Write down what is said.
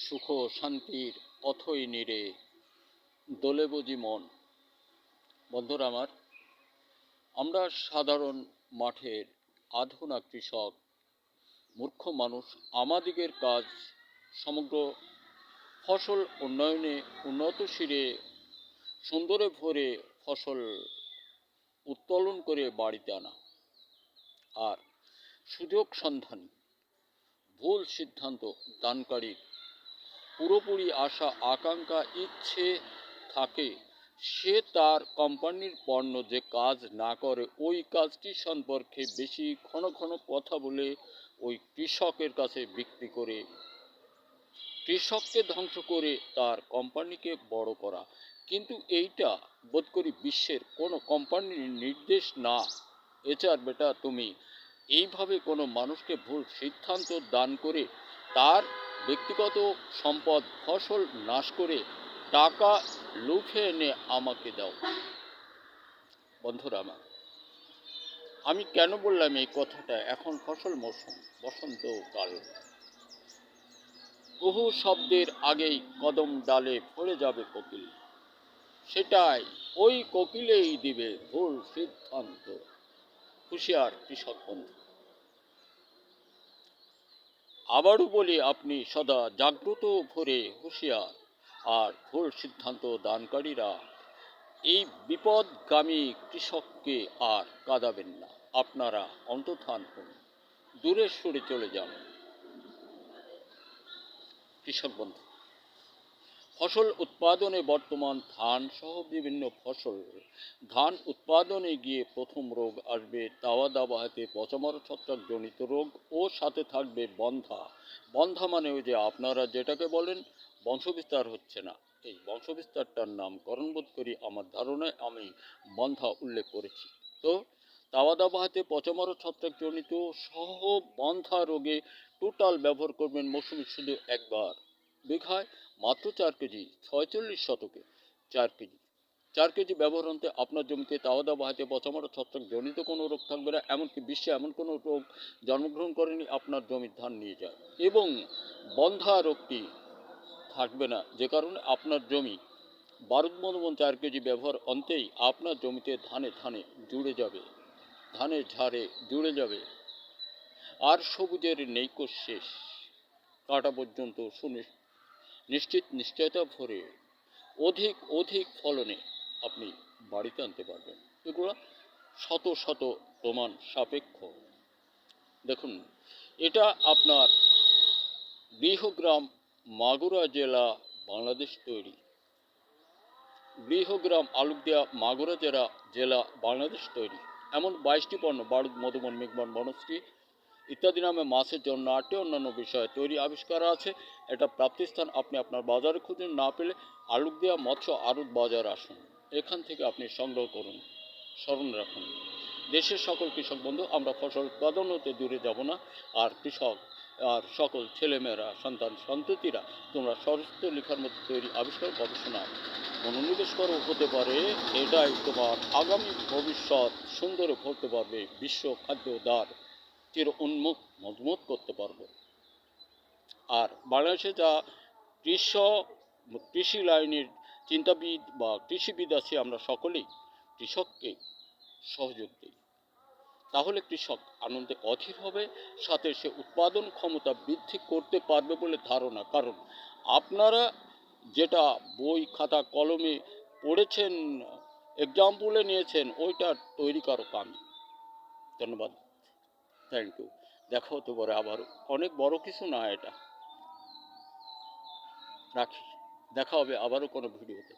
সুখ শান্তির অথই নীড়ে দোলে বুঝি মন। বন্ধুরা আমার, আমরা সাধারণ মাঠের আধুনা কৃষক মূর্খ মানুষ, আমাদিগের কাজ সমগ্র ফসল উন্নয়নে উন্নত শিরে সুন্দরে ভরে ফসল উত্তোলন করে বাড়িতে আনা। আর সুযোগ সন্ধানী ভুল সিদ্ধান্ত দানকারীর পুরোপুরি আশা আকাঙ্ক্ষা ইচ্ছে থাকে, সে তার কোম্পানির পণ্য যে কাজ না করে ওই কাজটি সম্পর্কে বেশি ঘন ঘন কথা বলে ওই কৃষকের কাছে বিক্রি করে কৃষককে ধ্বংস করে তার কোম্পানিকে বড় করা। কিন্তু এইটা বোধ করি বিশ্বের কোনো কোম্পানির নির্দেশ না। এছাড়া বেটা তুমি এইভাবে কোনো মানুষকে ভুল সিদ্ধান্ত দান করে তার ব্যক্তিগত সম্পদ ফসল নাশ করে টাকা লুফে এনে আমাকে দাও। বন্ধুরা আমার, আমি কেন বললাম এই কথাটা? এখন ফসল মৌসুম, বসন্তকাল। বহু শব্দের আগেই কদম ডালে পড়ে যাবে কোকিল, সেটাই ওই কোকিলেই দিবে ভুল সিদ্ধান্ত। হুঁশিয়ার কৃষক বন্ধু। আবারও বলি, আপনি সদা জাগ্রত ভরে হুঁশিয়ার। আর ভুল সিদ্ধান্ত দানকারীরা এই বিপদগামী কৃষককে আর কাঁদাবেন না। আপনারা অন্তর্ধান হন, দূরে সরে চলে যান। কৃষক বন্ধু, ফসল উৎপাদনে বর্তমান ধান সহ বিভিন্ন ফসল ধান উৎপাদনে গিয়ে প্রথম রোগ আসবে তাওয়া দাবা হাতে পচামার ছত্রাক জনিত রোগ, ও সাথে থাকবে বন্ধা। বন্ধা মানে ওই যে আপনারা যেটাকে বলেন বংশবিস্তার হচ্ছে না, এই বংশবিস্তারটার নামকরণ বোধ করি আমার ধারণায় আমি বন্ধা উল্লেখ করেছি। তো তাওয়া দাবা হাতে পচামার ছত্রাক জনিত সহ বন্ধা রোগে টোটাল ব্যবহার করবেন মৌসুমি শুধু একবার, বিঘায় মাত্র 4 কেজি, 46 শতকে 4 কেজি ব্যবহার অন্তে আপনার জমিতে তাওয়া দাবা হাতে পচামারা ছত্রাক জনিত কোনো রোগ থাকবে না। এমনকি বিশ্বে এমন কোনো রোগ জন্মগ্রহণ করেনি আপনার জমির ধান নিয়ে যায়, এবং বন্ধা রোগটি থাকবে না, যে কারণে আপনার জমি বারুদ মদমন 4 কেজি ব্যবহার অন্তেই আপনার জমিতে ধানে ধানে জুড়ে যাবে, ধানের ঝাড়ে জুড়ে যাবে। আর সবুজের নৈক শেষ, কাটা পর্যন্ত নিশ্চয়তা ভরে অধিক অধিক ফলনে আপনি বাড়িতে আনতে পারবেন। এগুলো শত শত প্রমাণ সাপেক্ষ। দেখুন, এটা আপনার গৃহগ্রাম মাগুরা জেলা বাংলাদেশ তৈরি। গৃহগ্রাম আলুকদিয়া মাগুরা জেলা বাংলাদেশ তৈরি। এমন 22টি পণ্য বারুদ মধুবন মেঘবন বনশ্রী ইত্যাদি নামে মাছের জন্য 8টি অন্যান্য বিষয়ে তৈরি আবিষ্কার আছে। এটা প্রাপ্তিস্থান আপনি আপনার বাজারে খুঁজুন, না পেলে আলুকদিয়া মৎস্য আড়ত বাজার আসুন, এখান থেকে আপনি সংগ্রহ করুন। স্মরণ রাখুন, দেশের সকল কৃষক বন্ধু, আমরা ফসল উৎপাদন হতে দূরে যাব না। আর কৃষক আর সকল ছেলেমেয়েরা, সন্তান সন্ততিরা, তোমরা সরস্বত লেখার মধ্যে তৈরি আবিষ্কার গবেষণা মনোনিবেশ করো, হতে পারে এটাই তোমার আগামী ভবিষ্যৎ সুন্দরে ভরতে পারবে, বিশ্ব খাদ্য দ্বার চির উন্মুখ মজবুত করতে পারবে। আর বাংলাদেশে যা কৃষি লাইনের চিন্তাবিদ বা কৃষিবিদ আছে, আমরা সকলেই কৃষককে সহযোগ দিই। তাহলে কৃষক আনন্দে অধীর হবে, সাথে সে উৎপাদন ক্ষমতা বৃদ্ধি করতে পারবে বলে ধারণা। কারণ আপনারা যেটা বই খাতা কলমে পড়েছেন, এক্সাম্পলে নিয়েছেন, ওইটা তৈরি কারো কামি। ধন্যবাদ, থ্যাংক ইউ। দেখা হতে পারে আবার, অনেক বড় কিছু না এটা। রাখি, দেখা হবে আবারও কোনো ভিডিওতে।